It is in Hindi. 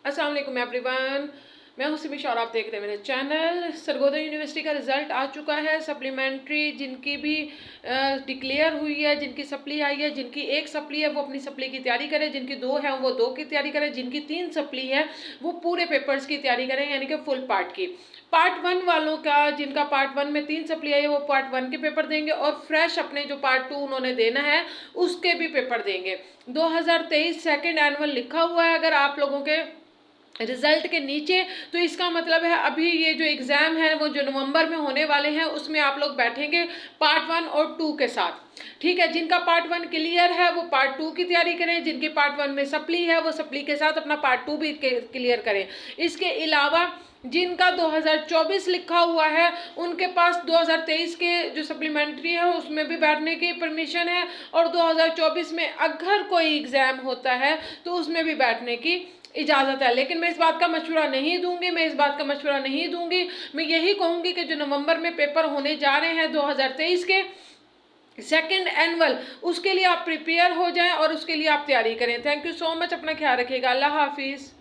अस्सलाम वालेकुम एवरीवन, मैं हूं सिमी और आप देख रहे हैं मेरे चैनल। सरगोदा यूनिवर्सिटी का रिजल्ट आ चुका है। सप्लीमेंट्री जिनकी भी डिक्लेयर हुई है, जिनकी सप्ली आई है, जिनकी एक सप्ली है वो अपनी सप्ली की तैयारी करें, जिनकी दो है वो दो की तैयारी करें, जिनकी तीन सप्ली है वो पूरे पेपर्स की तैयारी करें, यानी कि फुल पार्ट की। पार्ट वन वालों का, जिनका पार्ट वन में तीन सप्ली आई है, वो पार्ट वन के पेपर देंगे और फ्रेश अपने जो पार्ट टू उन्होंने देना है उसके भी पेपर देंगे। 2023 सेकेंड एनुअल लिखा हुआ है अगर आप लोगों के रिजल्ट के नीचे, तो इसका मतलब है अभी ये जो एग्ज़ाम है वो जो नवंबर में होने वाले हैं उसमें आप लोग बैठेंगे पार्ट वन और टू के साथ। ठीक है, जिनका पार्ट वन क्लियर है वो पार्ट टू की तैयारी करें, जिनके पार्ट वन में सप्ली है वो सप्ली के साथ अपना पार्ट टू भी क्लियर करें। इसके अलावा जिनका 2024 लिखा हुआ है उनके पास 2023 के जो सप्लीमेंट्री है उसमें भी बैठने की परमिशन है, और 2024 में अगर कोई एग्ज़ाम होता है तो उसमें भी बैठने की इजाज़त है। लेकिन मैं इस बात का मशवरा नहीं दूंगी, मैं यही कहूँगी कि जो नवंबर में पेपर होने जा रहे हैं 2023 के सेकेंड एनुअल, उसके लिए आप प्रिपेयर हो जाएं और उसके लिए आप तैयारी करें। थैंक यू सो मच, अपना ख्याल रखिएगा। अल्लाह हाफिज़।